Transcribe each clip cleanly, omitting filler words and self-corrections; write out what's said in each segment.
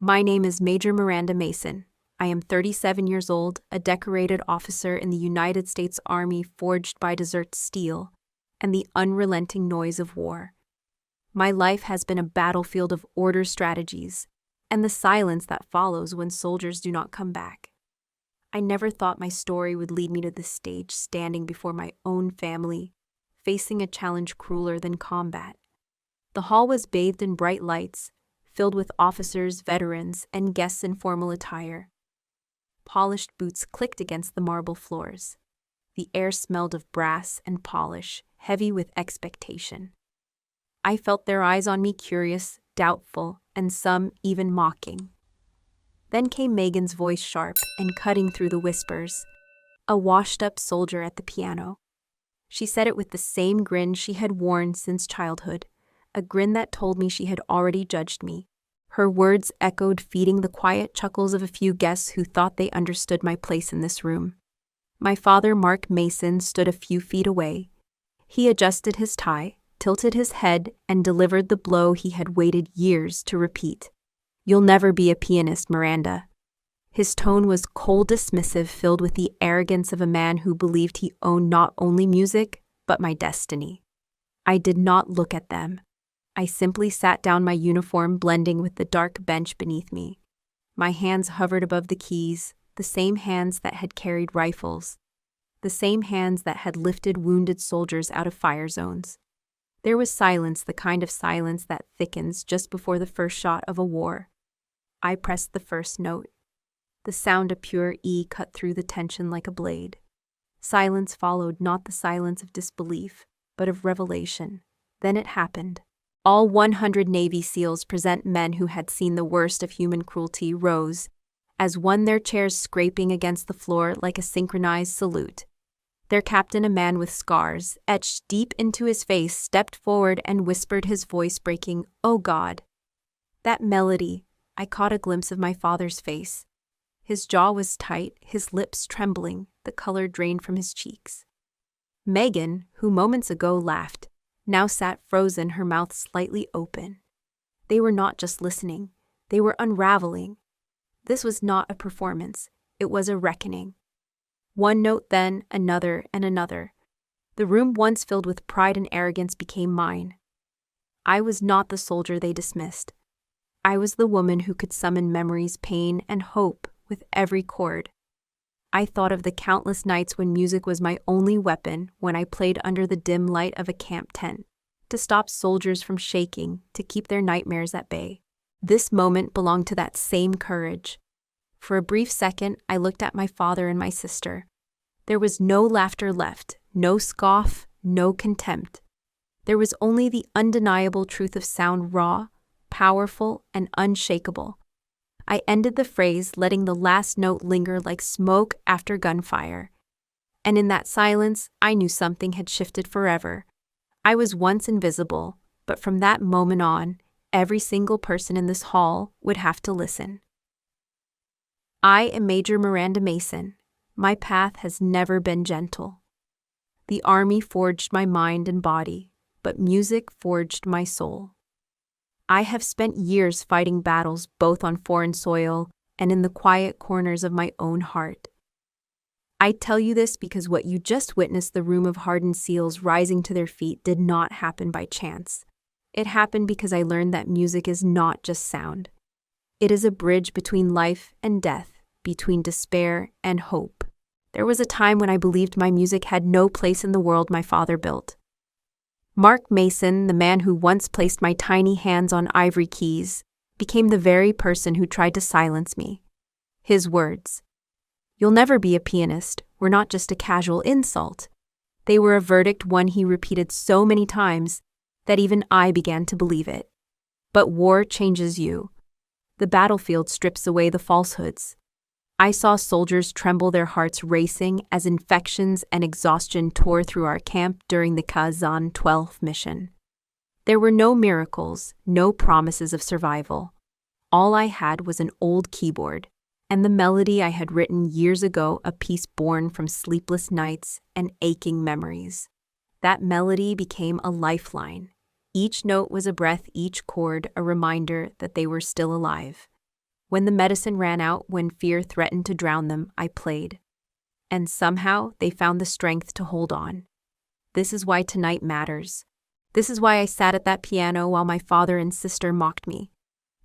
My name is Major Miranda Mason. I am 37 years old, a decorated officer in the United States Army forged by desert steel and the unrelenting noise of war. My life has been a battlefield of order strategies and the silence that follows when soldiers do not come back. I never thought my story would lead me to this stage, standing before my own family, facing a challenge crueler than combat. The hall was bathed in bright lights, filled with officers, veterans, and guests in formal attire. Polished boots clicked against the marble floors. The air smelled of brass and polish, heavy with expectation. I felt their eyes on me, curious, doubtful, and some even mocking. Then came Megan's voice, sharp and cutting through the whispers, a washed-up soldier at the piano. She said it with the same grin she had worn since childhood, a grin that told me she had already judged me. Her words echoed, feeding the quiet chuckles of a few guests who thought they understood my place in this room. My father, Mark Mason, stood a few feet away. He adjusted his tie, tilted his head, and delivered the blow he had waited years to repeat. "You'll never be a pianist, Miranda." His tone was cold, dismissive, filled with the arrogance of a man who believed he owned not only music, but my destiny. I did not look at them. I simply sat down, my uniform blending with the dark bench beneath me. My hands hovered above the keys, the same hands that had carried rifles, the same hands that had lifted wounded soldiers out of fire zones. There was silence, the kind of silence that thickens just before the first shot of a war. I pressed the first note. The sound, a pure E, cut through the tension like a blade. Silence followed, not the silence of disbelief, but of revelation. Then it happened. All 100 Navy SEALs, present, men who had seen the worst of human cruelty, rose, as one, their chairs scraping against the floor like a synchronized salute. Their captain, a man with scars etched deep into his face, stepped forward and whispered, his voice breaking, "Oh God." That melody, I caught a glimpse of my father's face. His jaw was tight, his lips trembling, the color drained from his cheeks. Megan, who moments ago laughed, now sat frozen, her mouth slightly open. They were not just listening, they were unraveling. This was not a performance, it was a reckoning. One note, then another and another. The room, once filled with pride and arrogance, became mine. I was not the soldier they dismissed. I was the woman who could summon memories, pain, and hope with every chord. I thought of the countless nights when music was my only weapon, when I played under the dim light of a camp tent, to stop soldiers from shaking, to keep their nightmares at bay. This moment belonged to that same courage. For a brief second, I looked at my father and my sister. There was no laughter left, no scoff, no contempt. There was only the undeniable truth of sound, raw, powerful, and unshakable. I ended the phrase, letting the last note linger like smoke after gunfire. And in that silence, I knew something had shifted forever. I was once invisible, but from that moment on, every single person in this hall would have to listen. I am Major Miranda Mason. My path has never been gentle. The Army forged my mind and body, but music forged my soul. I have spent years fighting battles both on foreign soil and in the quiet corners of my own heart. I tell you this because what you just witnessed, the room of hardened SEALs rising to their feet, did not happen by chance. It happened because I learned that music is not just sound. It is a bridge between life and death, between despair and hope. There was a time when I believed my music had no place in the world my father built. Mark Mason, the man who once placed my tiny hands on ivory keys, became the very person who tried to silence me. His words, "You'll never be a pianist," were not just a casual insult. They were a verdict, one he repeated so many times that even I began to believe it. But war changes you. The battlefield strips away the falsehoods. I saw soldiers tremble, their hearts racing as infections and exhaustion tore through our camp during the Kazan 12 mission. There were no miracles, no promises of survival. All I had was an old keyboard, and the melody I had written years ago, a piece born from sleepless nights and aching memories. That melody became a lifeline. Each note was a breath, each chord a reminder that they were still alive. When the medicine ran out, when fear threatened to drown them, I played. And somehow they found the strength to hold on. This is why tonight matters. This is why I sat at that piano while my father and sister mocked me.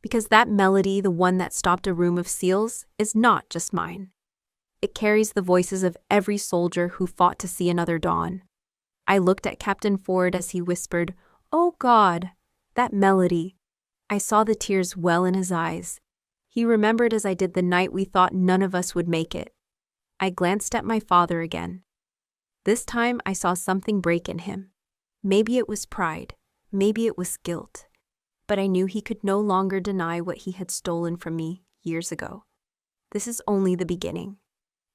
Because that melody, the one that stopped a room of seals, is not just mine. It carries the voices of every soldier who fought to see another dawn. I looked at Captain Ford as he whispered, "Oh God, that melody." I saw the tears well in his eyes. He remembered as I did the night we thought none of us would make it. I glanced at my father again. This time I saw something break in him. Maybe it was pride, maybe it was guilt, but I knew he could no longer deny what he had stolen from me years ago. This is only the beginning.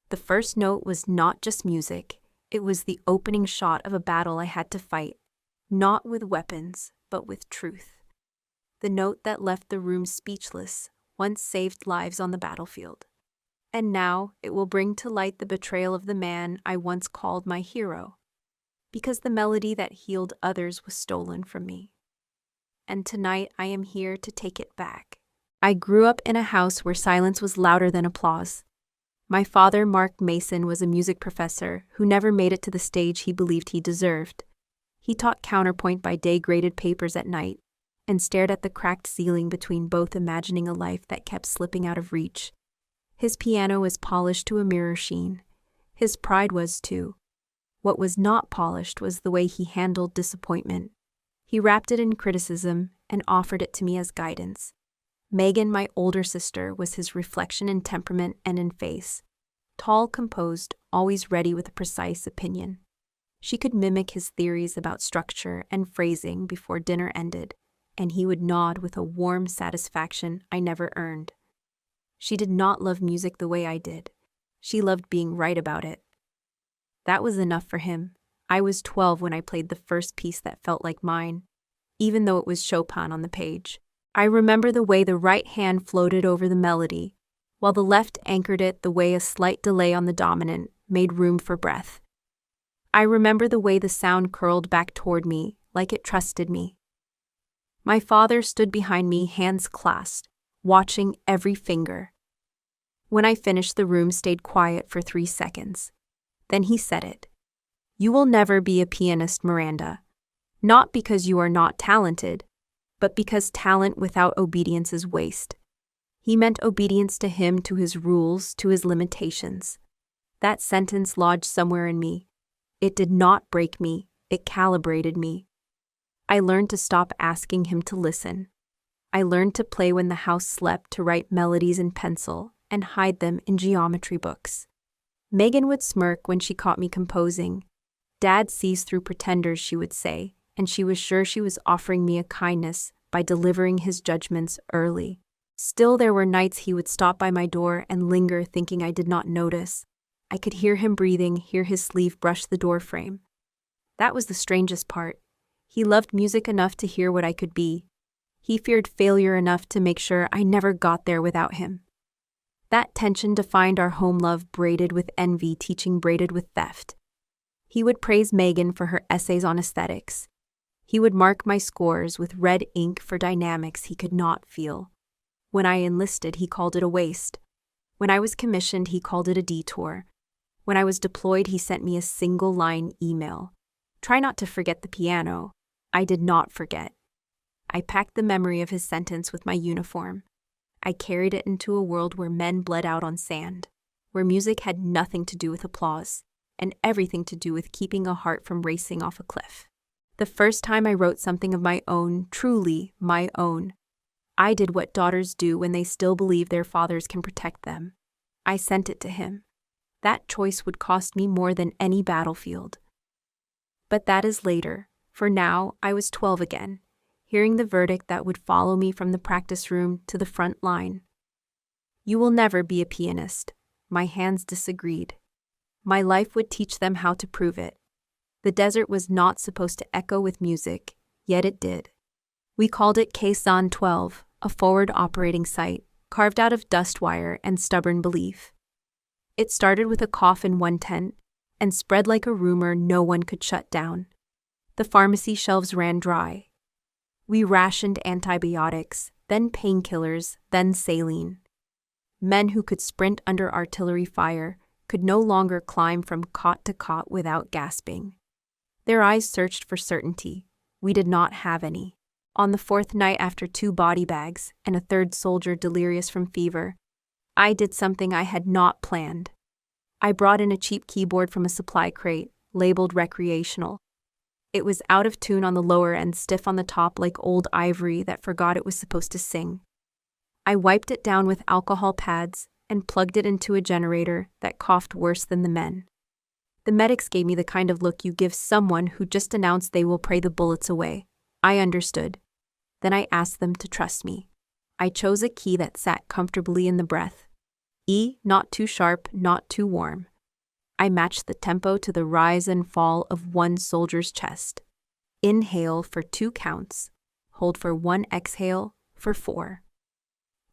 The first note was not just music, it was the opening shot of a battle I had to fight, not with weapons, but with truth. The note that left the room speechless once saved lives on the battlefield. And now it will bring to light the betrayal of the man I once called my hero, because the melody that healed others was stolen from me. And tonight I am here to take it back. I grew up in a house where silence was louder than applause. My father, Mark Mason, was a music professor who never made it to the stage he believed he deserved. He taught counterpoint by day graded papers at night and stared at the cracked ceiling between both, imagining a life that kept slipping out of reach. His piano was polished to a mirror sheen. His pride was too. What was not polished was the way he handled disappointment. He wrapped it in criticism and offered it to me as guidance. Megan, my older sister, was his reflection in temperament and in face. Tall, composed, always ready with a precise opinion. She could mimic his theories about structure and phrasing before dinner ended, and he would nod with a warm satisfaction I never earned. She did not love music the way I did. She loved being right about it. That was enough for him. I was 12 when I played the first piece that felt like mine, even though it was Chopin on the page. I remember the way the right hand floated over the melody, while the left anchored it, the way a slight delay on the dominant made room for breath. I remember the way the sound curled back toward me, like it trusted me. My father stood behind me, hands clasped, watching every finger. When I finished, the room stayed quiet for 3 seconds. Then he said it. "You will never be a pianist, Miranda. Not because you are not talented, but because talent without obedience is waste." He meant obedience to him, to his rules, to his limitations. That sentence lodged somewhere in me. It did not break me, it calibrated me. I learned to stop asking him to listen. I learned to play when the house slept, to write melodies in pencil and hide them in geometry books. Megan would smirk when she caught me composing. "Dad sees through pretenders," she would say, and she was sure she was offering me a kindness by delivering his judgments early. Still, there were nights he would stop by my door and linger, thinking I did not notice. I could hear him breathing, hear his sleeve brush the door frame. That was the strangest part. He loved music enough to hear what I could be. He feared failure enough to make sure I never got there without him. That tension defined our home love, braided with envy, teaching braided with theft. He would praise Megan for her essays on aesthetics. He would mark my scores with red ink for dynamics he could not feel. When I enlisted, he called it a waste. When I was commissioned, he called it a detour. When I was deployed, he sent me a single-line email. "Try not to forget the piano." I did not forget. I packed the memory of his sentence with my uniform. I carried it into a world where men bled out on sand, where music had nothing to do with applause, and everything to do with keeping a heart from racing off a cliff. The first time I wrote something of my own, truly my own, I did what daughters do when they still believe their fathers can protect them. I sent it to him. That choice would cost me more than any battlefield. But that is later. For now, I was 12 again, hearing the verdict that would follow me from the practice room to the front line. "You will never be a pianist." My hands disagreed. My life would teach them how to prove it. The desert was not supposed to echo with music, yet it did. We called it Khe-Sanh 12, a forward operating site, carved out of dust wire and stubborn belief. It started with a cough in one tent and spread like a rumor no one could shut down. The pharmacy shelves ran dry. We rationed antibiotics, then painkillers, then saline. Men who could sprint under artillery fire could no longer climb from cot to cot without gasping. Their eyes searched for certainty. We did not have any. On the fourth night, after 2 body bags and a third soldier delirious from fever, I did something I had not planned. I brought in a cheap keyboard from a supply crate, labeled recreational. It was out of tune on the lower and stiff on the top like old ivory that forgot it was supposed to sing. I wiped it down with alcohol pads and plugged it into a generator that coughed worse than the men. The medics gave me the kind of look you give someone who just announced they will pray the bullets away. I understood. Then I asked them to trust me. I chose a key that sat comfortably in the breath. E, not too sharp, not too warm. I matched the tempo to the rise and fall of one soldier's chest. Inhale for 2 counts. Hold for 1 exhale for 4.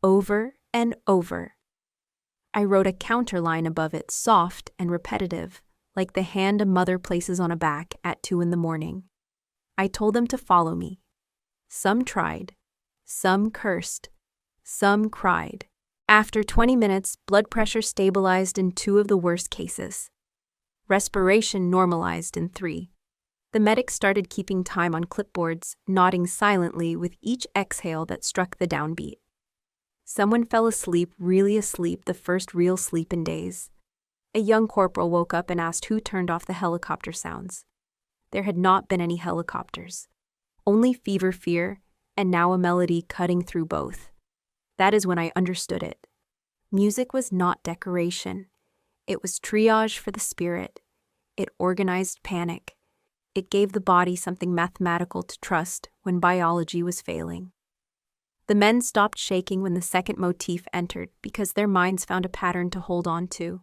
Over and over. I wrote a counterline above it, soft and repetitive, like the hand a mother places on a back at 2 in the morning. I told them to follow me. Some tried. Some cursed. Some cried. After 20 minutes, blood pressure stabilized in 2 of the worst cases. Respiration normalized in 3. The medics started keeping time on clipboards, nodding silently with each exhale that struck the downbeat. Someone fell asleep, really asleep, the first real sleep in days. A young corporal woke up and asked who turned off the helicopter sounds. There had not been any helicopters. Only fever fear, and now a melody cutting through both. That is when I understood it. Music was not decoration. It was triage for the spirit. It organized panic. It gave the body something mathematical to trust when biology was failing. The men stopped shaking when the second motif entered because their minds found a pattern to hold on to.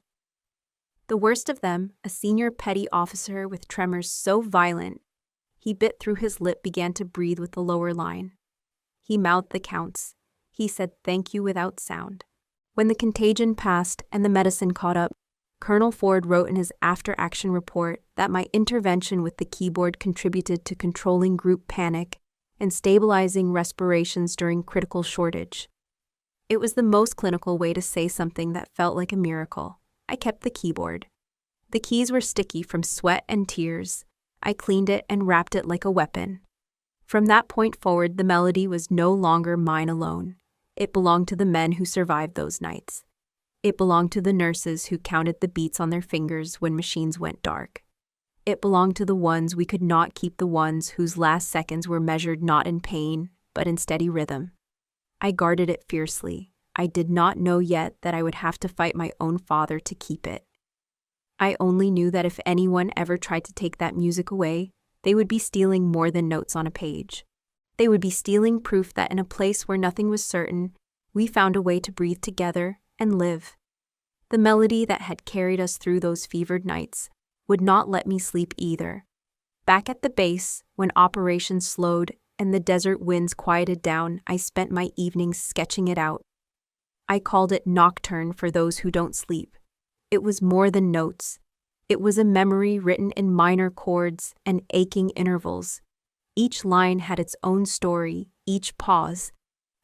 The worst of them, a senior petty officer with tremors so violent, he bit through his lip, began to breathe with the lower line. He mouthed the counts. He said thank you without sound. When the contagion passed and the medicine caught up, Colonel Ford wrote in his after-action report that my intervention with the keyboard contributed to controlling group panic and stabilizing respirations during critical shortage. It was the most clinical way to say something that felt like a miracle. I kept the keyboard. The keys were sticky from sweat and tears. I cleaned it and wrapped it like a weapon. From that point forward, the melody was no longer mine alone. It belonged to the men who survived those nights. It belonged to the nurses who counted the beats on their fingers when machines went dark. It belonged to the ones we could not keep, the ones whose last seconds were measured not in pain, but in steady rhythm. I guarded it fiercely. I did not know yet that I would have to fight my own father to keep it. I only knew that if anyone ever tried to take that music away, they would be stealing more than notes on a page. They would be stealing proof that in a place where nothing was certain, we found a way to breathe together and live. The melody that had carried us through those fevered nights would not let me sleep either. Back at the base, when operations slowed and the desert winds quieted down, I spent my evenings sketching it out. I called it Nocturne for those who don't sleep. It was more than notes. It was a memory written in minor chords and aching intervals. Each line had its own story, each pause,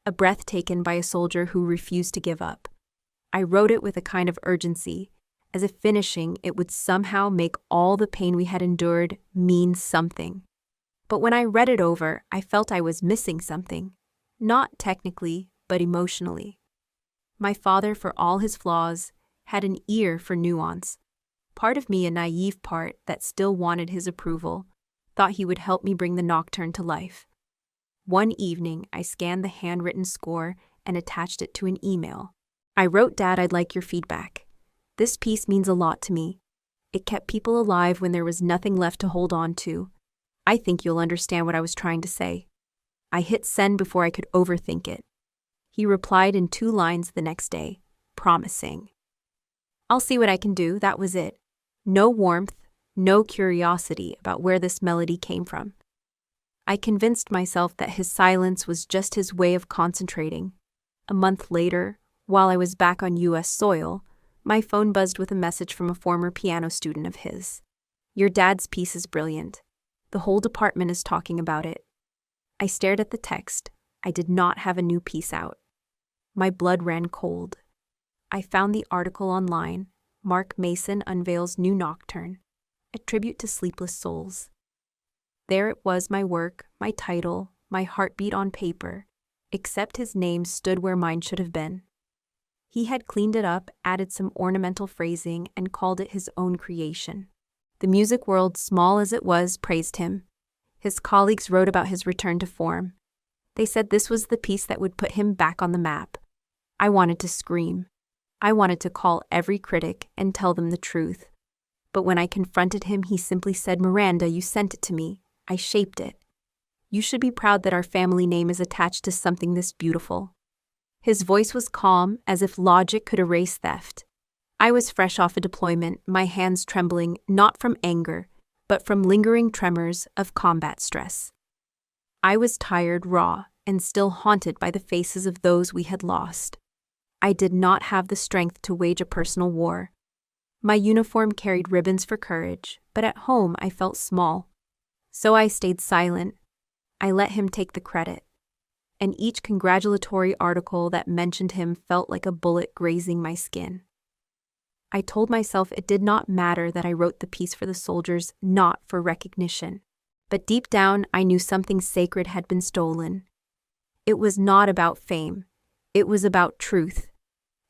a breath taken by a soldier who refused to give up. I wrote it with a kind of urgency, as if finishing it would somehow make all the pain we had endured mean something. But when I read it over, I felt I was missing something. Not technically, but emotionally. My father, for all his flaws, had an ear for nuance. Part of me, a naive part that still wanted his approval, thought he would help me bring the Nocturne to life. One evening, I scanned the handwritten score and attached it to an email. I wrote, Dad, I'd like your feedback. This piece means a lot to me. It kept people alive when there was nothing left to hold on to. I think you'll understand what I was trying to say. I hit send before I could overthink it. He replied in 2 lines the next day, promising. I'll see what I can do, that was it. No warmth, no curiosity about where this melody came from. I convinced myself that his silence was just his way of concentrating. A month later, while I was back on U.S. soil, my phone buzzed with a message from a former piano student of his. Your dad's piece is brilliant. The whole department is talking about it. I stared at the text. I did not have a new piece out. My blood ran cold. I found the article online. Mark Mason unveils new nocturne, a tribute to sleepless souls. There it was, my work, my title, my heartbeat on paper, except his name stood where mine should have been. He had cleaned it up, added some ornamental phrasing, and called it his own creation. The music world, small as it was, praised him. His colleagues wrote about his return to form. They said this was the piece that would put him back on the map. I wanted to scream. I wanted to call every critic and tell them the truth. But when I confronted him, he simply said, "Miranda, you sent it to me. I shaped it. You should be proud that our family name is attached to something this beautiful." His voice was calm, as if logic could erase theft. I was fresh off a deployment, my hands trembling, not from anger, but from lingering tremors of combat stress. I was tired, raw, and still haunted by the faces of those we had lost. I did not have the strength to wage a personal war. My uniform carried ribbons for courage, but at home I felt small. So I stayed silent. I let him take the credit. And each congratulatory article that mentioned him felt like a bullet grazing my skin. I told myself it did not matter that I wrote the piece for the soldiers, not for recognition. But deep down, I knew something sacred had been stolen. It was not about fame. It was about truth.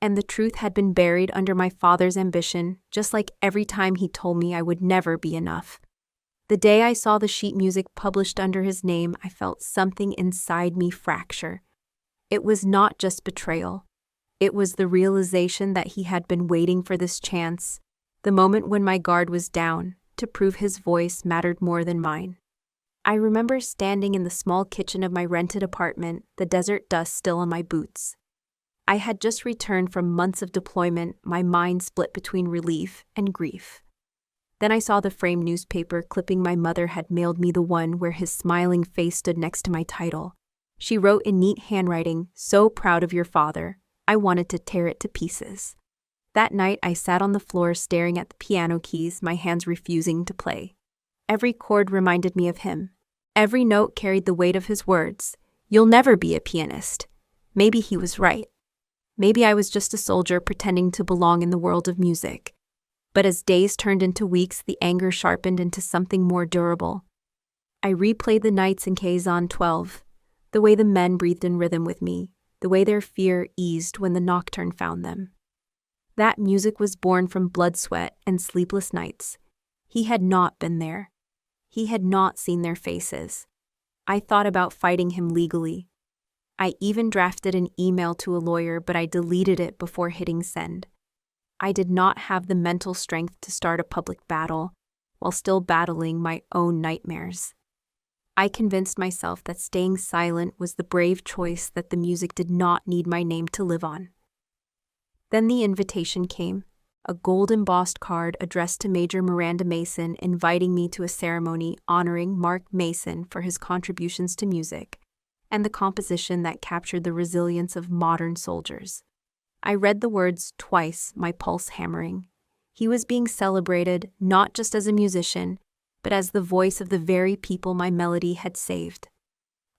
And the truth had been buried under my father's ambition, just like every time he told me I would never be enough. The day I saw the sheet music published under his name, I felt something inside me fracture. It was not just betrayal. It was the realization that he had been waiting for this chance, the moment when my guard was down, to prove his voice mattered more than mine. I remember standing in the small kitchen of my rented apartment, the desert dust still on my boots. I had just returned from months of deployment, my mind split between relief and grief. Then I saw the framed newspaper clipping my mother had mailed me, the one where his smiling face stood next to my title. She wrote in neat handwriting, "So proud of your father. I wanted to tear it to pieces." That night I sat on the floor staring at the piano keys, my hands refusing to play. Every chord reminded me of him. Every note carried the weight of his words. "You'll never be a pianist." Maybe he was right. Maybe I was just a soldier pretending to belong in the world of music. But as days turned into weeks, the anger sharpened into something more durable. I replayed the nights in Kazan 12, the way the men breathed in rhythm with me, the way their fear eased when the nocturne found them. That music was born from blood, sweat, and sleepless nights. He had not been there. He had not seen their faces. I thought about fighting him legally. I even drafted an email to a lawyer, but I deleted it before hitting send. I did not have the mental strength to start a public battle while still battling my own nightmares. I convinced myself that staying silent was the brave choice, that the music did not need my name to live on. Then the invitation came, a gold-embossed card addressed to Major Miranda Mason, inviting me to a ceremony honoring Mark Mason for his contributions to music and the composition that captured the resilience of modern soldiers. I read the words twice, my pulse hammering. He was being celebrated not just as a musician, but as the voice of the very people my melody had saved.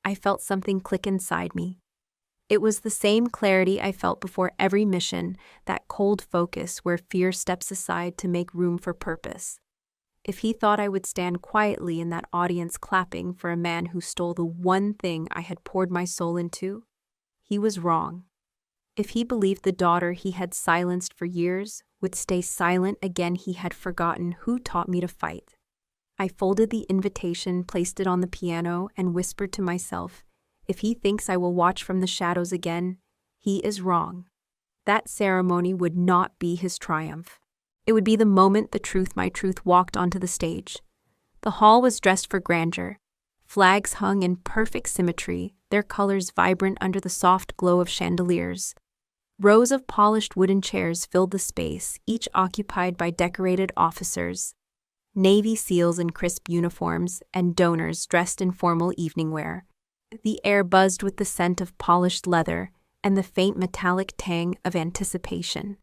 I felt something click inside me. It was the same clarity I felt before every mission, that cold focus where fear steps aside to make room for purpose. If he thought I would stand quietly in that audience clapping for a man who stole the one thing I had poured my soul into, he was wrong. If he believed the daughter he had silenced for years would stay silent again, he had forgotten who taught me to fight. I folded the invitation, placed it on the piano, and whispered to myself, if he thinks I will watch from the shadows again, he is wrong. That ceremony would not be his triumph. It would be the moment my truth walked onto the stage. The hall was dressed for grandeur. Flags hung in perfect symmetry, their colors vibrant under the soft glow of chandeliers. Rows of polished wooden chairs filled the space, each occupied by decorated officers, Navy SEALs in crisp uniforms, and donors dressed in formal evening wear. The air buzzed with the scent of polished leather and the faint metallic tang of anticipation.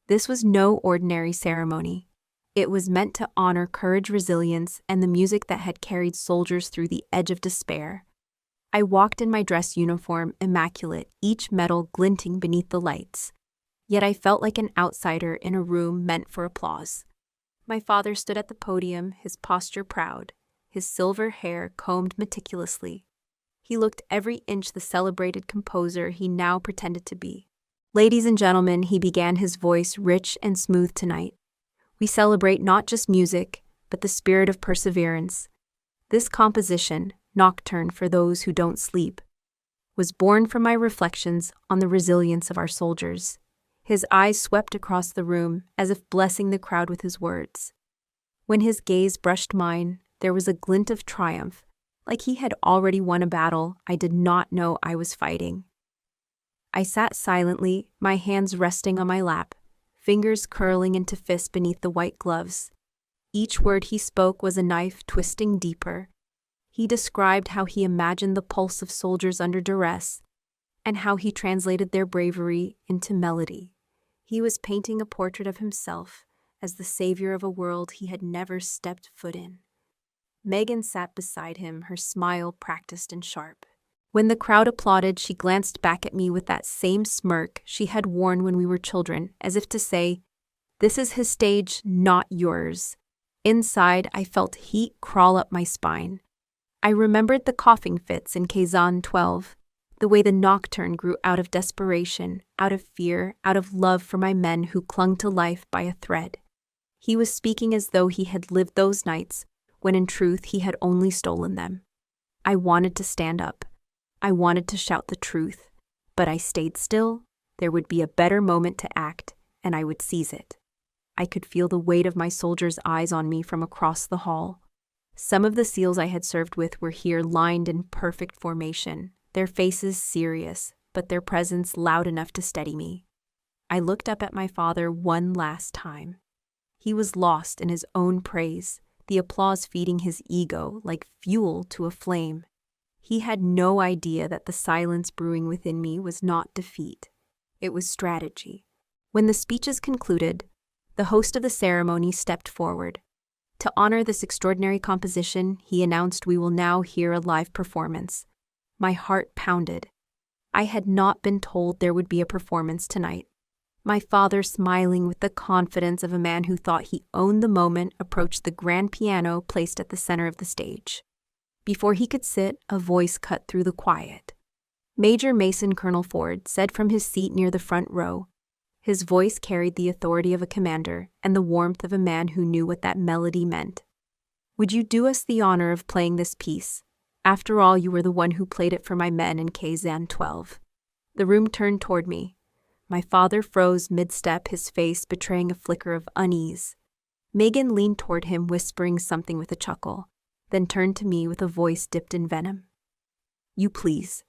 This was no ordinary ceremony. It was meant to honor courage, resilience, and the music that had carried soldiers through the edge of despair. I walked in my dress uniform, immaculate, each medal glinting beneath the lights. yet I felt like an outsider in a room meant for applause. My father stood at the podium, his posture proud, his silver hair combed meticulously. He looked every inch the celebrated composer he now pretended to be. Ladies and gentlemen, he began, his voice rich and smooth tonight. We celebrate not just music, but the spirit of perseverance. This composition, Nocturne for Those Who Don't Sleep, was born from my reflections on the resilience of our soldiers. His eyes swept across the room as if blessing the crowd with his words. When his gaze brushed mine, there was a glint of triumph, like he had already won a battle I did not know I was fighting. I sat silently, my hands resting on my lap, fingers curling into fists beneath the white gloves. Each word he spoke was a knife twisting deeper. He described how he imagined the pulse of soldiers under duress, and how he translated their bravery into melody. He was painting a portrait of himself as the savior of a world he had never stepped foot in. Megan sat beside him, her smile practiced and sharp. When the crowd applauded, she glanced back at me with that same smirk she had worn when we were children, as if to say, "This is his stage, not yours." Inside, I felt heat crawl up my spine. I remembered the coughing fits in Kazan 12, the way the nocturne grew out of desperation, out of fear, out of love for my men who clung to life by a thread. He was speaking as though he had lived those nights, when in truth he had only stolen them. I wanted to stand up. I wanted to shout the truth, but I stayed still. There would be a better moment to act, and I would seize it. I could feel the weight of my soldiers' eyes on me from across the hall. Some of the SEALs I had served with were here lined in perfect formation, their faces serious, but their presence loud enough to steady me. I looked up at my father one last time. He was lost in his own praise, the applause feeding his ego like fuel to a flame. He had no idea that the silence brewing within me was not defeat. It was strategy. When the speeches concluded, the host of the ceremony stepped forward. To honor this extraordinary composition, he announced, "We will now hear a live performance." My heart pounded. I had not been told there would be a performance tonight. My father, smiling with the confidence of a man who thought he owned the moment, approached the grand piano placed at the center of the stage. Before he could sit, a voice cut through the quiet. Major Mason Colonel Ford said from his seat near the front row. His voice carried the authority of a commander and the warmth of a man who knew what that melody meant. "Would you do us the honor of playing this piece? After all, you were the one who played it for my men in Kazan 12. The room turned toward me. My father froze mid-step, his face betraying a flicker of unease. Megan leaned toward him, whispering something with a chuckle, then turned to me with a voice dipped in venom. "You please.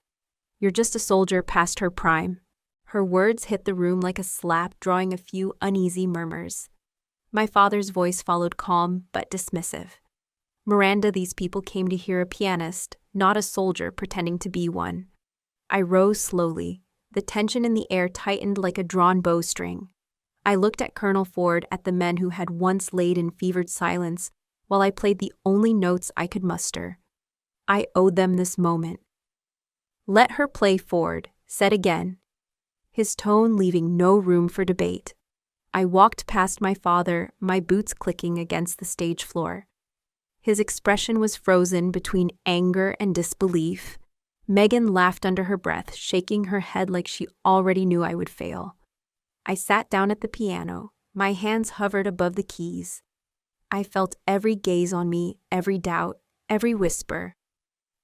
You're just a soldier past her prime." Her words hit the room like a slap, drawing a few uneasy murmurs. My father's voice followed, calm but dismissive. "Miranda, these people came to hear a pianist, not a soldier pretending to be one." I rose slowly. The tension in the air tightened like a drawn bowstring. I looked at Colonel Ford, at the men who had once laid in fevered silence, while I played the only notes I could muster. I owed them this moment. "Let her play, Ford," said again, his tone leaving no room for debate. I walked past my father, my boots clicking against the stage floor. His expression was frozen between anger and disbelief. Megan laughed under her breath, shaking her head like she already knew I would fail. I sat down at the piano. My hands hovered above the keys. I felt every gaze on me, every doubt, every whisper.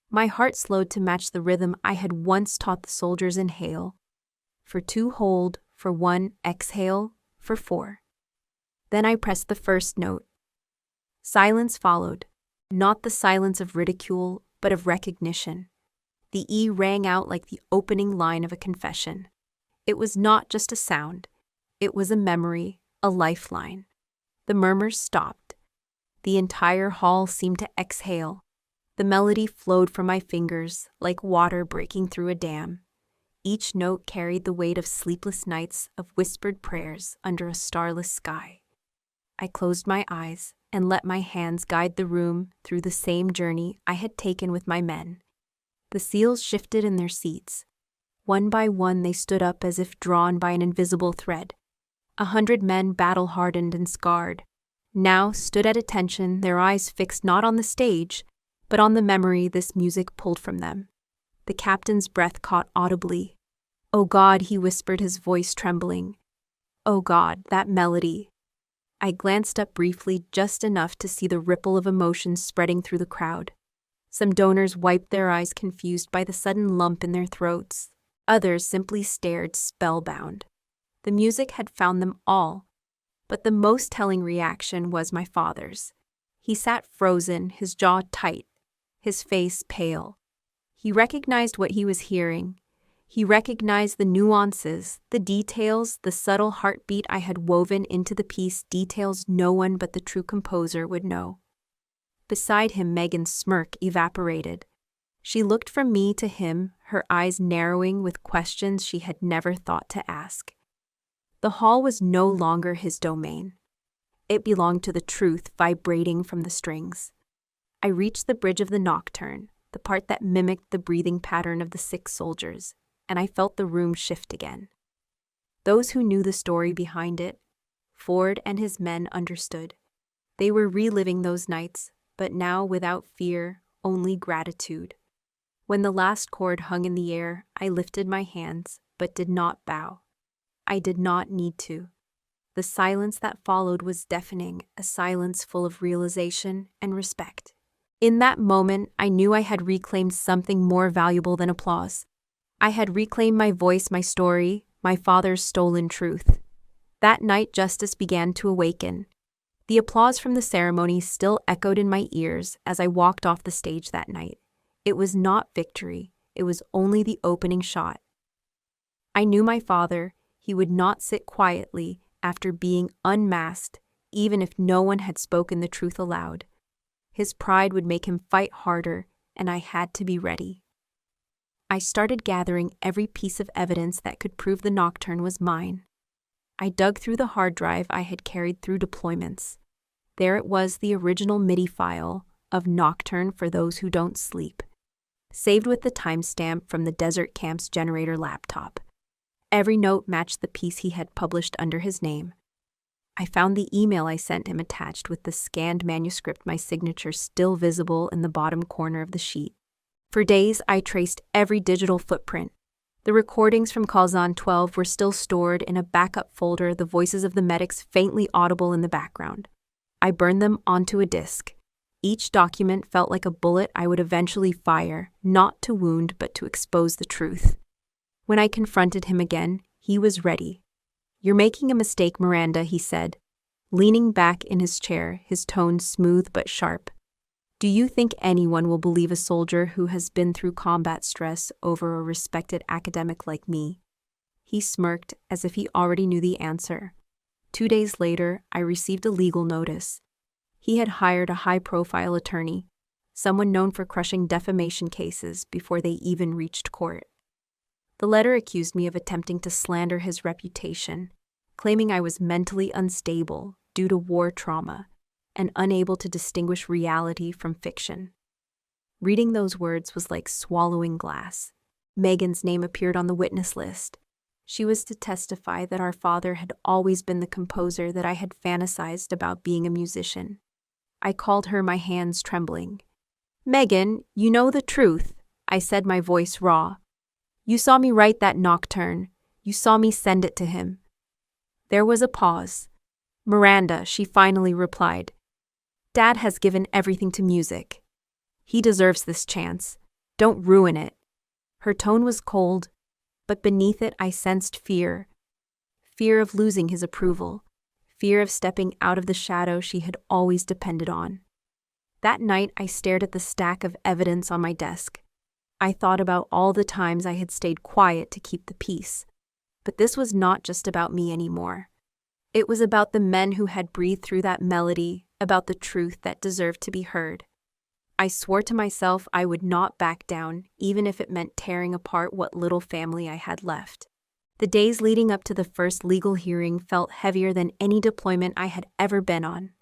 My heart slowed to match the rhythm I had once taught the soldiers. Inhale. For 2, hold. For 1, exhale. For 4. Then I pressed the first note. Silence followed. Not the silence of ridicule, but of recognition. The E rang out like the opening line of a confession. It was not just a sound. It was a memory, a lifeline. The murmurs stopped. The entire hall seemed to exhale. The melody flowed from my fingers like water breaking through a dam. Each note carried the weight of sleepless nights, of whispered prayers under a starless sky. I closed my eyes and let my hands guide the room through the same journey I had taken with my men. The SEALs shifted in their seats. One by one they stood up as if drawn by an invisible thread. 100 men, battle-hardened and scarred, now stood at attention, their eyes fixed not on the stage, but on the memory this music pulled from them. The captain's breath caught audibly. "Oh God," he whispered, his voice trembling. "Oh God, that melody." I glanced up briefly, just enough to see the ripple of emotion spreading through the crowd. Some donors wiped their eyes, confused by the sudden lump in their throats. Others simply stared, spellbound. The music had found them all, but the most telling reaction was my father's. He sat frozen, his jaw tight, his face pale. He recognized what he was hearing. He recognized the nuances, the details, the subtle heartbeat I had woven into the piece, details no one but the true composer would know. Beside him, Megan's smirk evaporated. She looked from me to him, her eyes narrowing with questions she had never thought to ask. The hall was no longer his domain. It belonged to the truth vibrating from the strings. I reached the bridge of the nocturne, the part that mimicked the breathing pattern of the sick soldiers, and I felt the room shift again. Those who knew the story behind it, Ford and his men, understood. They were reliving those nights, but now without fear, only gratitude. When the last chord hung in the air, I lifted my hands, but did not bow. I did not need to. The silence that followed was deafening, a silence full of realization and respect. In that moment, I knew I had reclaimed something more valuable than applause. I had reclaimed my voice, my story, my father's stolen truth. That night, justice began to awaken. The applause from the ceremony still echoed in my ears as I walked off the stage that night. It was not victory, it was only the opening shot. I knew my father. He would not sit quietly after being unmasked, even if no one had spoken the truth aloud. His pride would make him fight harder, and I had to be ready. I started gathering every piece of evidence that could prove the nocturne was mine. I dug through the hard drive I had carried through deployments. There it was, the original MIDI file of Nocturne for Those Who Don't Sleep, saved with the timestamp from the Desert Camp's generator laptop. Every note matched the piece he had published under his name. I found the email I sent him attached with the scanned manuscript, my signature still visible in the bottom corner of the sheet. For days, I traced every digital footprint. The recordings from Kazan 12 were still stored in a backup folder, the voices of the medics faintly audible in the background. I burned them onto a disk. Each document felt like a bullet I would eventually fire, not to wound but to expose the truth. When I confronted him again, he was ready. "You're making a mistake, Miranda," he said, leaning back in his chair, his tone smooth but sharp. "Do you think anyone will believe a soldier who has been through combat stress over a respected academic like me?" He smirked as if he already knew the answer. 2 days later, I received a legal notice. He had hired a high-profile attorney, someone known for crushing defamation cases before they even reached court. The letter accused me of attempting to slander his reputation, claiming I was mentally unstable due to war trauma and unable to distinguish reality from fiction. Reading those words was like swallowing glass. Megan's name appeared on the witness list. She was to testify that our father had always been the composer that I had fantasized about being a musician. I called her, my hands trembling. "Megan, you know the truth," I said, my voice raw. "You saw me write that nocturne. You saw me send it to him." There was a pause. "Miranda," she finally replied, "Dad has given everything to music. He deserves this chance. Don't ruin it." Her tone was cold, but beneath it I sensed fear. Fear of losing his approval. Fear of stepping out of the shadow she had always depended on. That night I stared at the stack of evidence on my desk. I thought about all the times I had stayed quiet to keep the peace. But this was not just about me anymore. It was about the men who had breathed through that melody, about the truth that deserved to be heard. I swore to myself I would not back down, even if it meant tearing apart what little family I had left. The days leading up to the first legal hearing felt heavier than any deployment I had ever been on.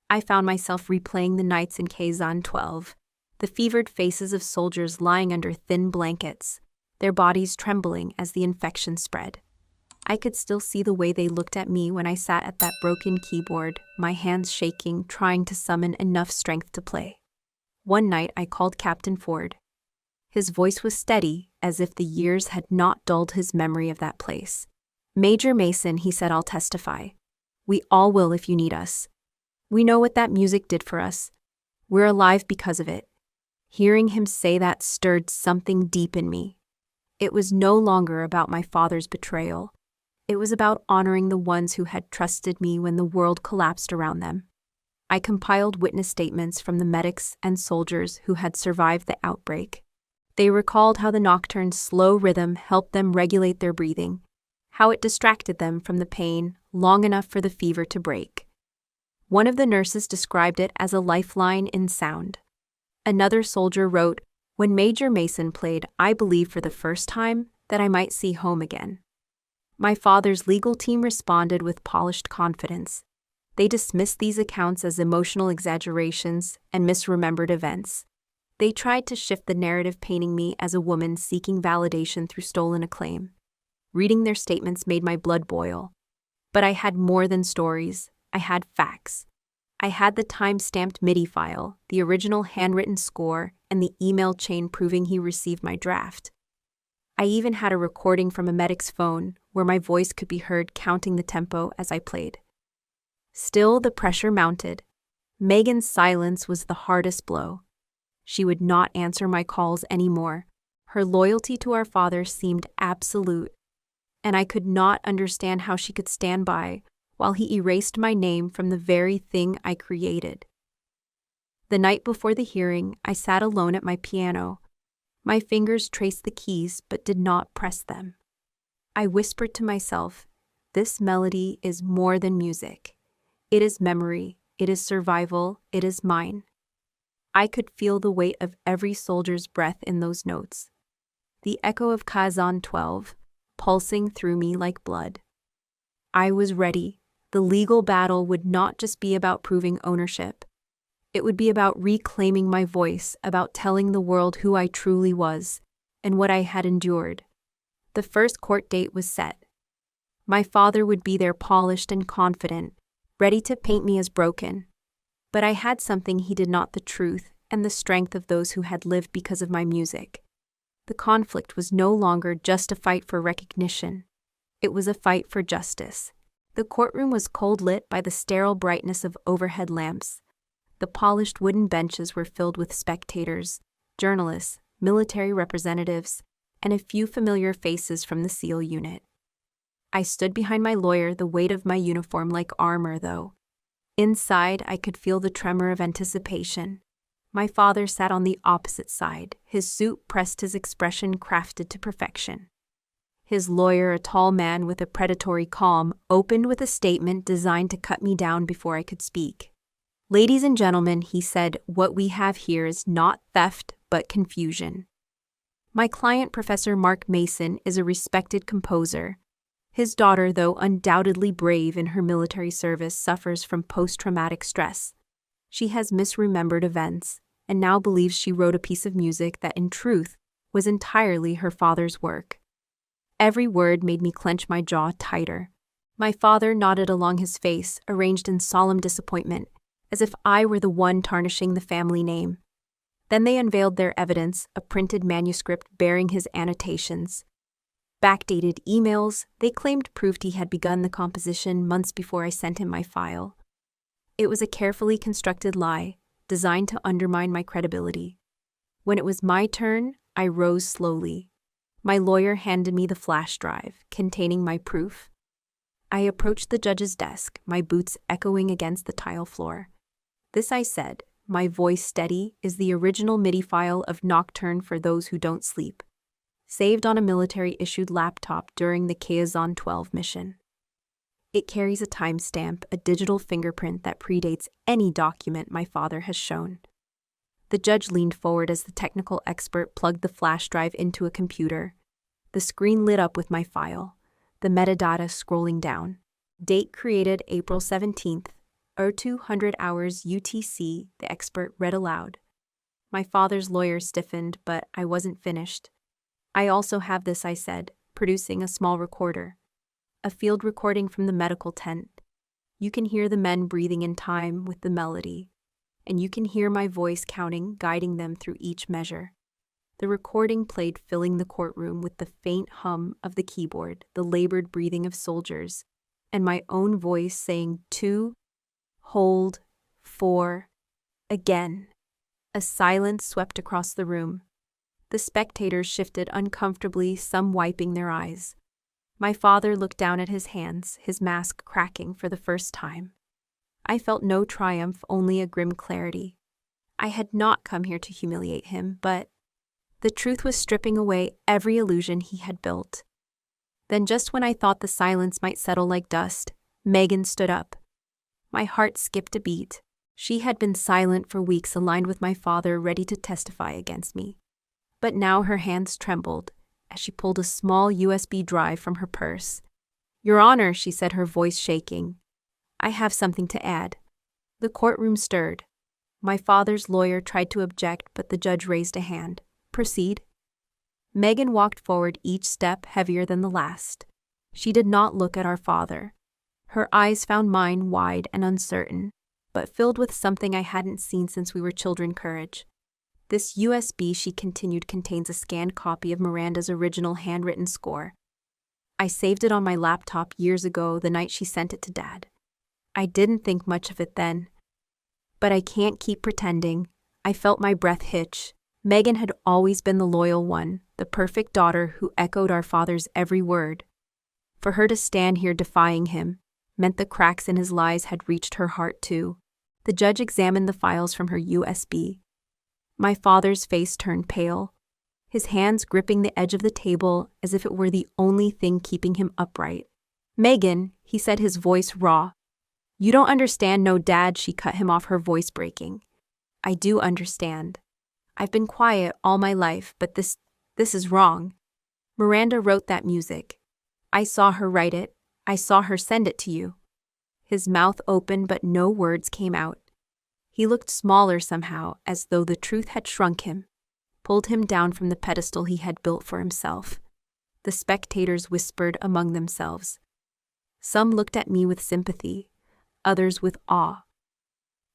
I found myself replaying the nights in Kazan 12, the fevered faces of soldiers lying under thin blankets, their bodies trembling as the infection spread. I could still see the way they looked at me when I sat at that broken keyboard, my hands shaking, trying to summon enough strength to play. One night I called Captain Ford. His voice was steady, as if the years had not dulled his memory of that place. "Major Mason," he said, "I'll testify. We all will if you need us. We know what that music did for us. We're alive because of it." Hearing him say that stirred something deep in me. It was no longer about my father's betrayal. It was about honoring the ones who had trusted me when the world collapsed around them. I compiled witness statements from the medics and soldiers who had survived the outbreak. They recalled how the nocturne's slow rhythm helped them regulate their breathing, how it distracted them from the pain long enough for the fever to break. One of the nurses described it as a lifeline in sound. Another soldier wrote, "When Major Mason played, I believed for the first time that I might see home again." My father's legal team responded with polished confidence. They dismissed these accounts as emotional exaggerations and misremembered events. They tried to shift the narrative, painting me as a woman seeking validation through stolen acclaim. Reading their statements made my blood boil. But I had more than stories. I had facts. I had the time-stamped MIDI file, the original handwritten score, and the email chain proving he received my draft. I even had a recording from a medic's phone where my voice could be heard counting the tempo as I played. Still, the pressure mounted. Megan's silence was the hardest blow. She would not answer my calls anymore. Her loyalty to our father seemed absolute, and I could not understand how she could stand by while he erased my name from the very thing I created. The night before the hearing, I sat alone at my piano. My fingers traced the keys but did not press them. I whispered to myself, "This melody is more than music. It is memory, it is survival, it is mine." I could feel the weight of every soldier's breath in those notes. The echo of Kazan 12, pulsing through me like blood. I was ready. The legal battle would not just be about proving ownership. It would be about reclaiming my voice, about telling the world who I truly was and what I had endured. The first court date was set. My father would be there, polished and confident, ready to paint me as broken. But I had something he did not: the truth and the strength of those who had lived because of my music. The conflict was no longer just a fight for recognition. It was a fight for justice. The courtroom was cold, lit by the sterile brightness of overhead lamps. The polished wooden benches were filled with spectators, journalists, military representatives, and a few familiar faces from the SEAL unit. I stood behind my lawyer, the weight of my uniform like armor, though. Inside, I could feel the tremor of anticipation. My father sat on the opposite side, his suit pressed, his expression crafted to perfection. His lawyer, a tall man with a predatory calm, opened with a statement designed to cut me down before I could speak. "Ladies and gentlemen," he said, "what we have here is not theft, but confusion. My client, Professor Mark Mason, is a respected composer. His daughter, though undoubtedly brave in her military service, suffers from post-traumatic stress. She has misremembered events, and now believes she wrote a piece of music that, in truth, was entirely her father's work." Every word made me clench my jaw tighter. My father nodded along his face, arranged in solemn disappointment, as if I were the one tarnishing the family name. Then they unveiled their evidence, a printed manuscript bearing his annotations. Backdated emails they claimed proved he had begun the composition months before I sent him my file. It was a carefully constructed lie, designed to undermine my credibility. When it was my turn, I rose slowly. My lawyer handed me the flash drive, containing my proof. I approached the judge's desk, my boots echoing against the tile floor. "This," I said, my voice steady, "is the original MIDI file of Nocturne for Those Who Don't Sleep, saved on a military-issued laptop during the Kazan 12 mission. It carries a timestamp, a digital fingerprint that predates any document my father has shown." The judge leaned forward as the technical expert plugged the flash drive into a computer. The screen lit up with my file, the metadata scrolling down. "Date created April 17th, 0200 hours UTC," the expert read aloud. My father's lawyer stiffened, but I wasn't finished. I also have this, I said, producing a small recorder. A field recording from the medical tent. You can hear the men breathing in time with the melody, and you can hear my voice counting, guiding them through each measure. The recording played, filling the courtroom with the faint hum of the keyboard, the labored breathing of soldiers, and my own voice saying 2, hold, 4, again. A silence swept across the room. The spectators shifted uncomfortably, some wiping their eyes. My father looked down at his hands, his mask cracking for the first time. I felt no triumph, only a grim clarity. I had not come here to humiliate him, but the truth was stripping away every illusion he had built. Then, just when I thought the silence might settle like dust, Megan stood up. My heart skipped a beat. She had been silent for weeks, aligned with my father, ready to testify against me. But now her hands trembled as she pulled a small USB drive from her purse. "Your Honor," she said, her voice shaking, "I have something to add." The courtroom stirred. My father's lawyer tried to object, but the judge raised a hand. "Proceed." Megan walked forward, each step heavier than the last. She did not look at our father. Her eyes found mine, wide and uncertain, but filled with something I hadn't seen since we were children, courage. "This USB," she continued, "contains a scanned copy of Miranda's original handwritten score. I saved it on my laptop years ago, the night she sent it to Dad. I didn't think much of it then. But I can't keep pretending." I felt my breath hitch. Megan had always been the loyal one, the perfect daughter who echoed our father's every word. For her to stand here defying him meant the cracks in his lies had reached her heart too. The judge examined the files from her USB. My father's face turned pale, his hands gripping the edge of the table as if it were the only thing keeping him upright. "Megan," he said, his voice raw. "You don't understand, no, Dad," she cut him off, her voice breaking. "I do understand. I've been quiet all my life, but this is wrong. Miranda wrote that music. I saw her write it. I saw her send it to you." His mouth opened, but no words came out. He looked smaller somehow, as though the truth had shrunk him, pulled him down from the pedestal he had built for himself. The spectators whispered among themselves. Some looked at me with sympathy, others with awe.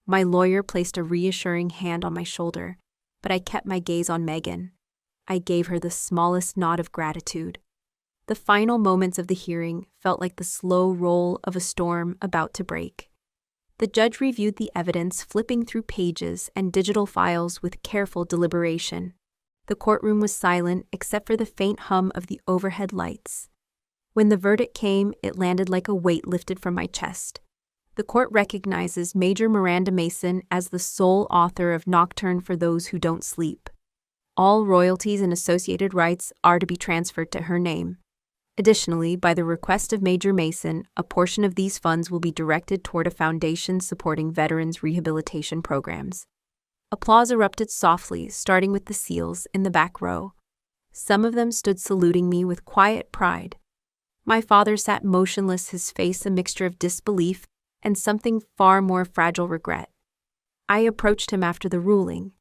My lawyer placed a reassuring hand on my shoulder, but I kept my gaze on Megan. I gave her the smallest nod of gratitude. The final moments of the hearing felt like the slow roll of a storm about to break. The judge reviewed the evidence, flipping through pages and digital files with careful deliberation. The courtroom was silent except for the faint hum of the overhead lights. When the verdict came, it landed like a weight lifted from my chest. The court recognizes Major Miranda Mason as the sole author of Nocturne for Those Who Don't Sleep. All royalties and associated rights are to be transferred to her name. Additionally, by the request of Major Mason, a portion of these funds will be directed toward a foundation supporting veterans' rehabilitation programs. Applause erupted softly, starting with the SEALs in the back row. Some of them stood saluting me with quiet pride. My father sat motionless, his face a mixture of disbelief and something far more fragile, regret. I approached him after the ruling.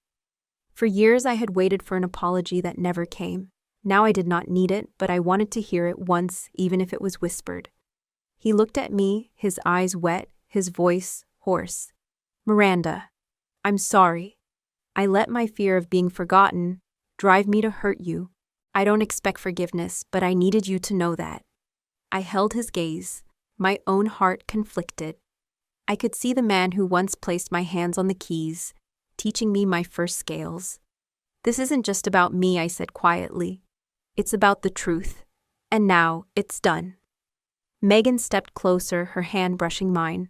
For years I had waited for an apology that never came. Now I did not need it, but I wanted to hear it once, even if it was whispered. He looked at me, his eyes wet, his voice hoarse. "Miranda, I'm sorry. I let my fear of being forgotten drive me to hurt you. I don't expect forgiveness, but I needed you to know that." I held his gaze, my own heart conflicted. I could see the man who once placed my hands on the keys, teaching me my first scales. "This isn't just about me," I said quietly. "It's about the truth. And now, it's done." Megan stepped closer, her hand brushing mine.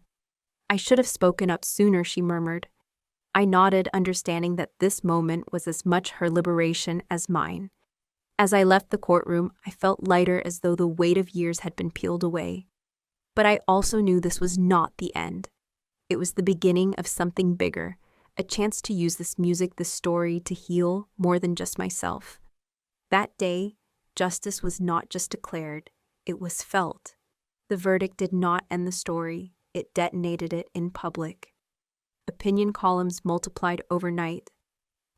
"I should have spoken up sooner," she murmured. I nodded, understanding that this moment was as much her liberation as mine. As I left the courtroom, I felt lighter, as though the weight of years had been peeled away. But I also knew this was not the end. It was the beginning of something bigger, a chance to use this music, this story, to heal more than just myself. That day, justice was not just declared, it was felt. The verdict did not end the story, it detonated it in public. Opinion columns multiplied overnight.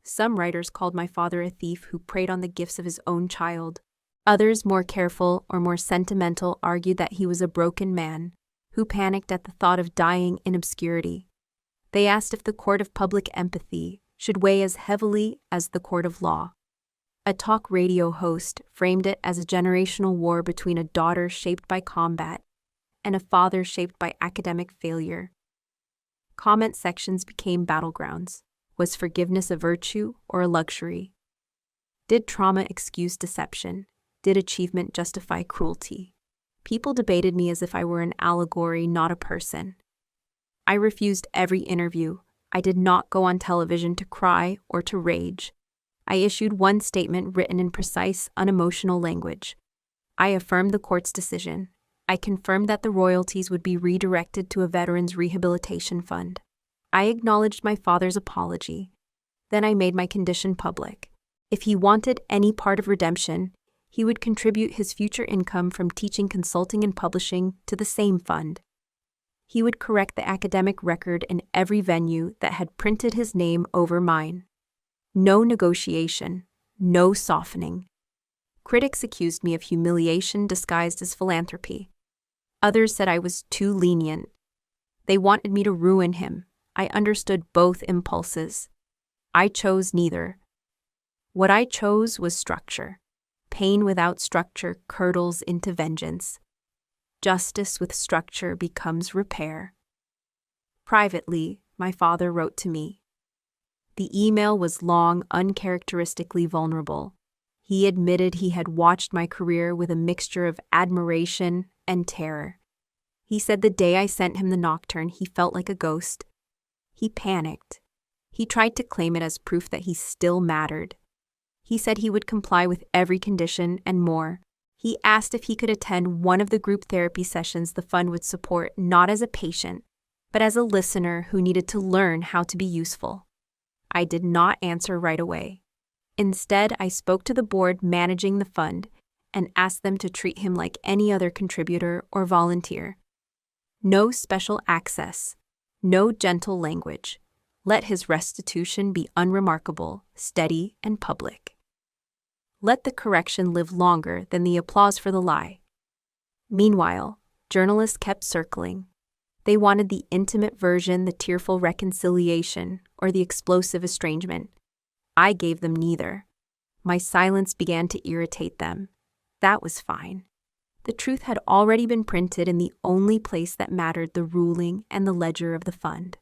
Some writers called my father a thief who preyed on the gifts of his own child. Others, more careful or more sentimental, argued that he was a broken man who panicked at the thought of dying in obscurity. They asked if the court of public empathy should weigh as heavily as the court of law. A talk radio host framed it as a generational war between a daughter shaped by combat and a father shaped by academic failure. Comment sections became battlegrounds. Was forgiveness a virtue or a luxury? Did trauma excuse deception? Did achievement justify cruelty? People debated me as if I were an allegory, not a person. I refused every interview. I did not go on television to cry or to rage. I issued one statement written in precise, unemotional language. I affirmed the court's decision. I confirmed that the royalties would be redirected to a veterans' rehabilitation fund. I acknowledged my father's apology. Then I made my condition public. If he wanted any part of redemption, he would contribute his future income from teaching, consulting, and publishing to the same fund. He would correct the academic record in every venue that had printed his name over mine. No negotiation, no softening. Critics accused me of humiliation disguised as philanthropy. Others said I was too lenient. They wanted me to ruin him. I understood both impulses. I chose neither. What I chose was structure. Pain without structure curdles into vengeance. Justice with structure becomes repair. Privately, my father wrote to me. The email was long, uncharacteristically vulnerable. He admitted he had watched my career with a mixture of admiration and terror. He said the day I sent him the nocturne, he felt like a ghost. He panicked. He tried to claim it as proof that he still mattered. He said he would comply with every condition and more. He asked if he could attend one of the group therapy sessions the fund would support, not as a patient, but as a listener who needed to learn how to be useful. I did not answer right away. Instead, I spoke to the board managing the fund and asked them to treat him like any other contributor or volunteer. No special access, no gentle language. Let his restitution be unremarkable, steady, and public. Let the correction live longer than the applause for the lie. Meanwhile, journalists kept circling. They wanted the intimate version, the tearful reconciliation, or the explosive estrangement. I gave them neither. My silence began to irritate them. That was fine. The truth had already been printed in the only place that mattered, the ruling and the ledger of the fund.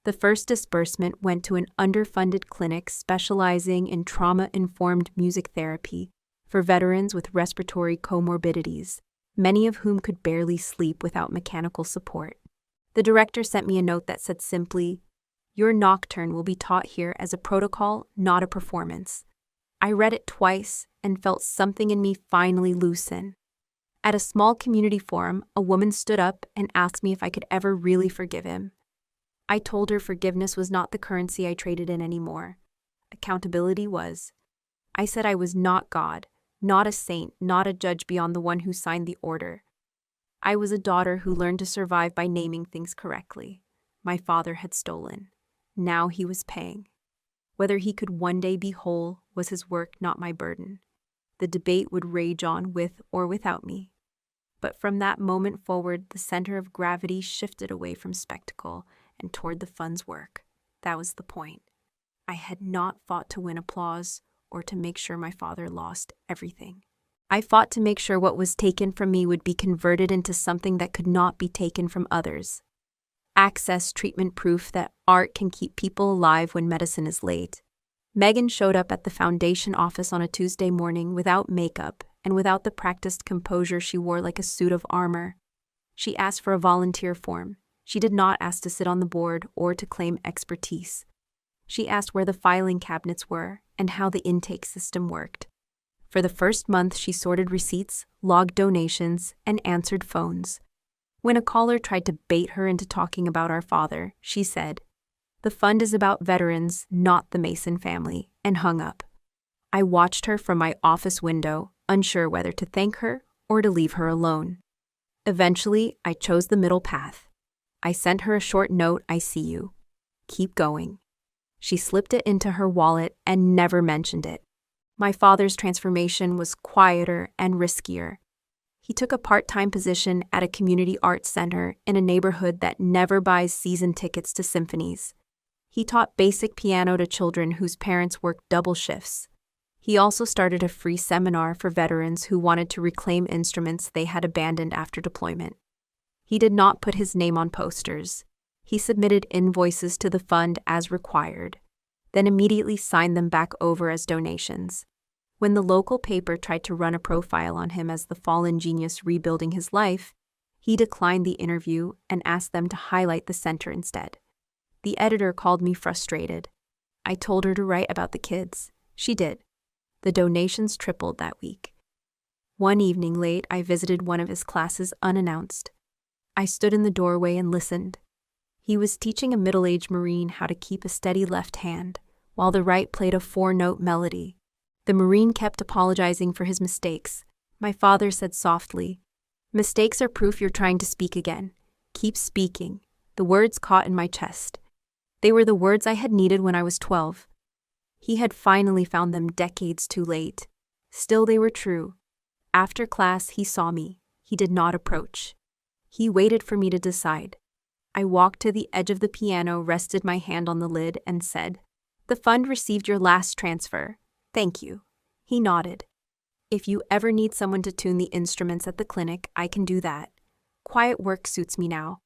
The first disbursement went to an underfunded clinic specializing in trauma-informed music therapy for veterans with respiratory comorbidities, many of whom could barely sleep without mechanical support. The director sent me a note that said simply, "Your nocturne will be taught here as a protocol, not a performance." I read it twice and felt something in me finally loosen. At a small community forum, a woman stood up and asked me if I could ever really forgive him. I told her forgiveness was not the currency I traded in anymore. Accountability was. I said I was not God, not a saint, not a judge beyond the one who signed the order. I was a daughter who learned to survive by naming things correctly. My father had stolen. Now he was paying. Whether he could one day be whole was his work, not my burden. The debate would rage on with or without me. But from that moment forward, the center of gravity shifted away from spectacle and toward the fund's work. That was the point. I had not fought to win applause or to make sure my father lost everything. I fought to make sure what was taken from me would be converted into something that could not be taken from others. Access treatment proof that art can keep people alive when medicine is late. Megan showed up at the foundation office on a Tuesday morning without makeup and without the practiced composure she wore like a suit of armor. She asked for a volunteer form. She did not ask to sit on the board or to claim expertise. She asked where the filing cabinets were and how the intake system worked. For the first month, she sorted receipts, logged donations, and answered phones. When a caller tried to bait her into talking about our father, she said, "The fund is about veterans, not the Mason family," and hung up. I watched her from my office window, unsure whether to thank her or to leave her alone. Eventually, I chose the middle path. I sent her a short note, "I see you. Keep going." She slipped it into her wallet and never mentioned it. My father's transformation was quieter and riskier. He took a part-time position at a community arts center in a neighborhood that never buys season tickets to symphonies. He taught basic piano to children whose parents worked double shifts. He also started a free seminar for veterans who wanted to reclaim instruments they had abandoned after deployment. He did not put his name on posters. He submitted invoices to the fund as required, then immediately signed them back over as donations. When the local paper tried to run a profile on him as the fallen genius rebuilding his life, he declined the interview and asked them to highlight the center instead. The editor called me frustrated. I told her to write about the kids. She did. The donations tripled that week. One evening late, I visited one of his classes unannounced. I stood in the doorway and listened. He was teaching a middle-aged Marine how to keep a steady left hand, while the right played a 4-note melody. The Marine kept apologizing for his mistakes. My father said softly, "Mistakes are proof you're trying to speak again. Keep speaking." The words caught in my chest. They were the words I had needed when I was 12. He had finally found them decades too late. Still, they were true. After class, he saw me. He did not approach. He waited for me to decide. I walked to the edge of the piano, rested my hand on the lid, and said, "The fund received your last transfer. Thank you." He nodded. "If you ever need someone to tune the instruments at the clinic, I can do that. Quiet work suits me now."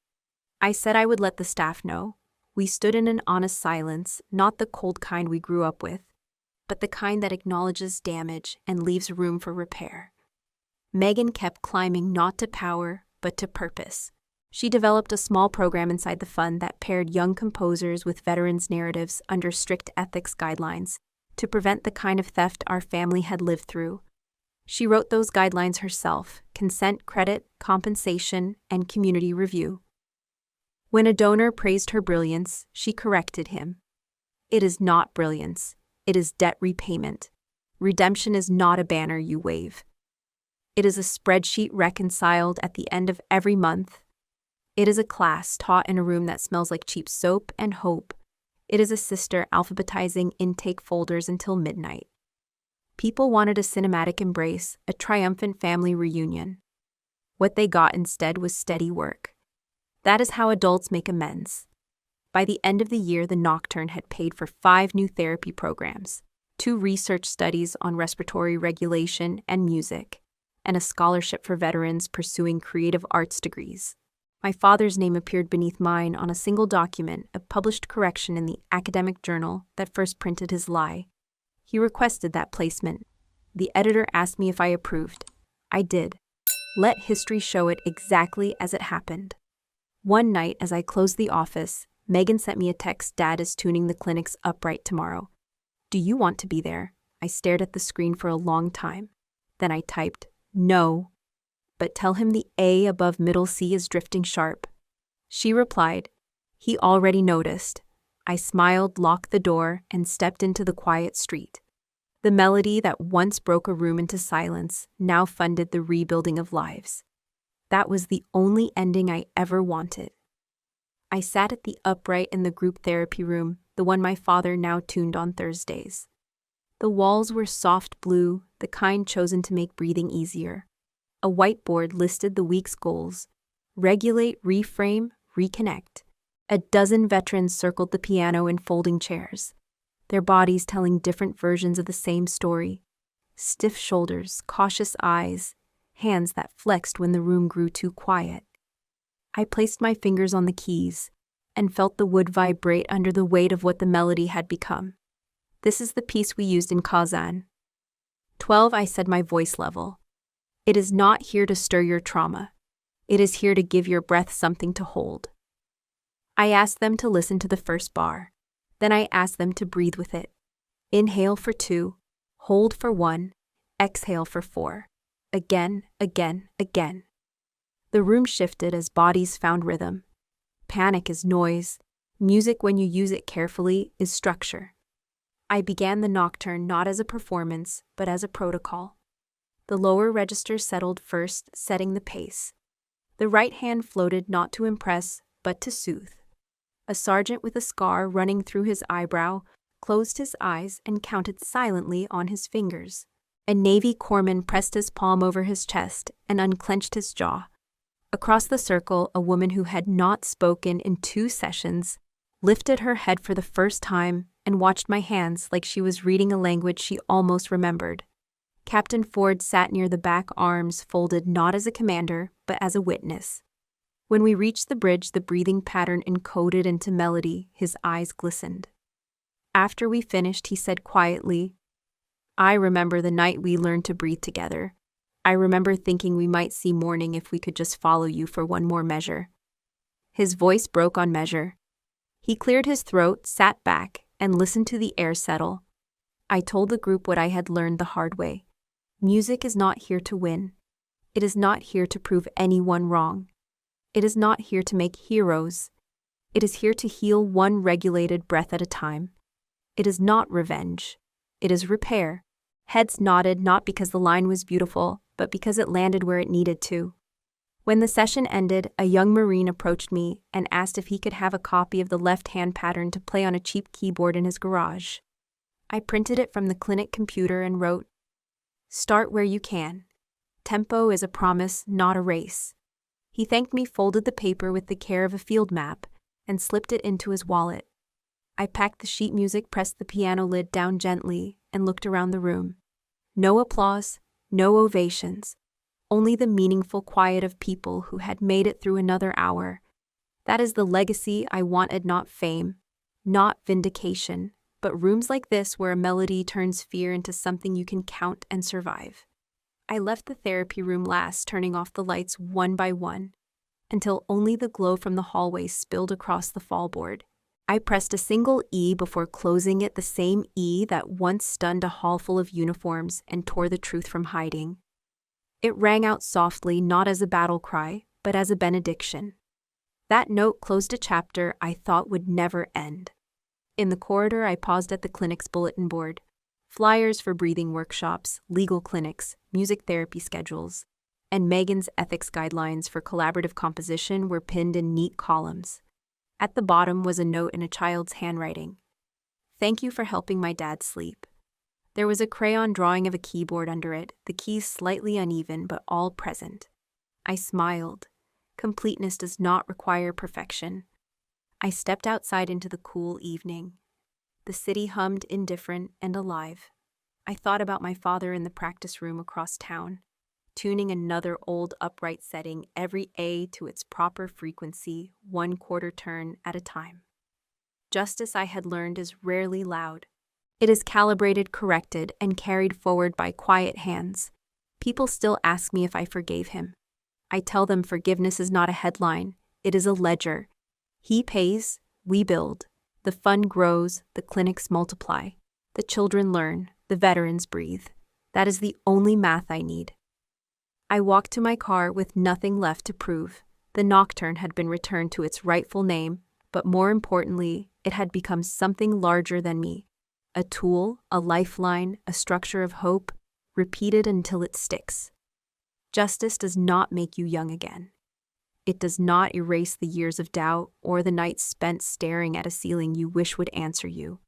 I said I would let the staff know. We stood in an honest silence, not the cold kind we grew up with, but the kind that acknowledges damage and leaves room for repair. Megan kept climbing not to power, but to purpose. She developed a small program inside the fund that paired young composers with veterans' narratives under strict ethics guidelines to prevent the kind of theft our family had lived through. She wrote those guidelines herself: consent, credit, compensation, and community review. When a donor praised her brilliance, she corrected him. "It is not brilliance. It is debt repayment. Redemption is not a banner you wave. It is a spreadsheet reconciled at the end of every month. It is a class taught in a room that smells like cheap soap and hope. It is a sister alphabetizing intake folders until midnight." People wanted a cinematic embrace, a triumphant family reunion. What they got instead was steady work. That is how adults make amends. By the end of the year, the Nocturne had paid for 5 new therapy programs, 2 research studies on respiratory regulation and music, and a scholarship for veterans pursuing creative arts degrees. My father's name appeared beneath mine on a single document, a published correction in the academic journal that first printed his lie. He requested that placement. The editor asked me if I approved. I did. Let history show it exactly as it happened. One night, as I closed the office, Megan sent me a text: "Dad is tuning the clinic's upright tomorrow. Do you want to be there?" I stared at the screen for a long time. Then I typed, "No, but tell him the A above middle C is drifting sharp." She replied, "He already noticed." I smiled, locked the door, and stepped into the quiet street. The melody that once broke a room into silence now funded the rebuilding of lives. That was the only ending I ever wanted. I sat at the upright in the group therapy room, the one my father now tuned on Thursdays. The walls were soft blue, the kind chosen to make breathing easier. A whiteboard listed the week's goals: regulate, reframe, reconnect. A dozen veterans circled the piano in folding chairs, their bodies telling different versions of the same story. Stiff shoulders, cautious eyes, hands that flexed when the room grew too quiet. I placed my fingers on the keys and felt the wood vibrate under the weight of what the melody had become. "This is the piece we used in Kazan." 12, I said, my voice level. "It is not here to stir your trauma. It is here to give your breath something to hold." I asked them to listen to the first bar. Then I asked them to breathe with it. Inhale for 2, hold for 1, exhale for 4. Again, again, again. The room shifted as bodies found rhythm. Panic is noise. Music, when you use it carefully, is structure. I began the Nocturne not as a performance, but as a protocol. The lower registers settled first, setting the pace. The right hand floated not to impress, but to soothe. A sergeant with a scar running through his eyebrow closed his eyes and counted silently on his fingers. A Navy corpsman pressed his palm over his chest and unclenched his jaw. Across the circle, a woman who had not spoken in 2 sessions lifted her head for the first time and watched my hands like she was reading a language she almost remembered. Captain Ford sat near the back, arms folded not as a commander, but as a witness. When we reached the bridge, the breathing pattern encoded into melody, his eyes glistened. After we finished, he said quietly, "I remember the night we learned to breathe together. I remember thinking we might see morning if we could just follow you for one more measure." His voice broke on measure. He cleared his throat, sat back, and listened to the air settle. I told the group what I had learned the hard way. Music is not here to win. It is not here to prove anyone wrong. It is not here to make heroes. It is here to heal one regulated breath at a time. It is not revenge. It is repair. Heads nodded, not because the line was beautiful, but because it landed where it needed to. When the session ended, a young Marine approached me and asked if he could have a copy of the left-hand pattern to play on a cheap keyboard in his garage. I printed it from the clinic computer and wrote, "Start where you can. Tempo is a promise, not a race." He thanked me, folded the paper with the care of a field map, and slipped it into his wallet. I packed the sheet music, pressed the piano lid down gently, and looked around the room. No applause, no ovations, only the meaningful quiet of people who had made it through another hour. That is the legacy I wanted, not fame, not vindication, but rooms like this where a melody turns fear into something you can count and survive. I left the therapy room last, turning off the lights one by one, until only the glow from the hallway spilled across the fallboard. I pressed a single E before closing it, the same E that once stunned a hall full of uniforms and tore the truth from hiding. It rang out softly, not as a battle cry, but as a benediction. That note closed a chapter I thought would never end. In the corridor, I paused at the clinic's bulletin board. Flyers for breathing workshops, legal clinics, music therapy schedules, and Megan's ethics guidelines for collaborative composition were pinned in neat columns. At the bottom was a note in a child's handwriting. "Thank you for helping my dad sleep." There was a crayon drawing of a keyboard under it, the keys slightly uneven but all present. I smiled. Completeness does not require perfection. I stepped outside into the cool evening. The city hummed, indifferent and alive. I thought about my father in the practice room across town, tuning another old upright setting, every A to its proper frequency, 1/4 turn at a time. Justice, I had learned, is rarely loud. It is calibrated, corrected, and carried forward by quiet hands. People still ask me if I forgave him. I tell them forgiveness is not a headline, it is a ledger. He pays, we build. The fund grows, the clinics multiply. The children learn, the veterans breathe. That is the only math I need. I walked to my car with nothing left to prove. The Nocturne had been returned to its rightful name, but more importantly, it had become something larger than me. A tool, a lifeline, a structure of hope, repeated until it sticks. Justice does not make you young again. It does not erase the years of doubt or the nights spent staring at a ceiling you wish would answer you.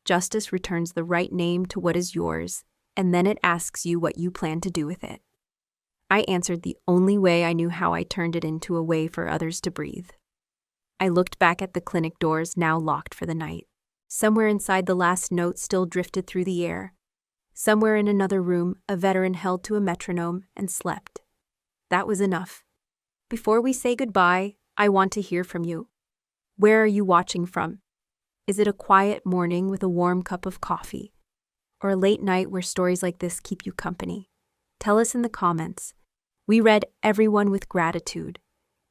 Justice returns the right name to what is yours, and then it asks you what you plan to do with it. I answered the only way I knew how. I turned it into a way for others to breathe. I looked back at the clinic doors, now locked for the night. Somewhere inside, the last note still drifted through the air. Somewhere in another room, a veteran held to a metronome and slept. That was enough. Before we say goodbye, I want to hear from you. Where are you watching from? Is it a quiet morning with a warm cup of coffee? Or a late night where stories like this keep you company? Tell us in the comments. We read everyone with gratitude.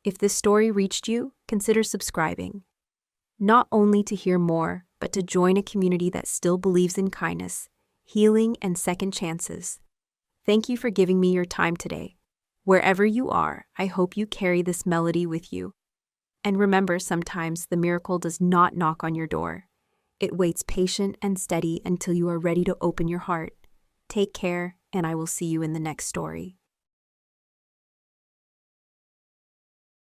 If this story reached you, consider subscribing. Not only to hear more, but to join a community that still believes in kindness, healing, and second chances. Thank you for giving me your time today. Wherever you are, I hope you carry this melody with you. And remember, sometimes the miracle does not knock on your door. It waits patient and steady until you are ready to open your heart. Take care, and I will see you in the next story.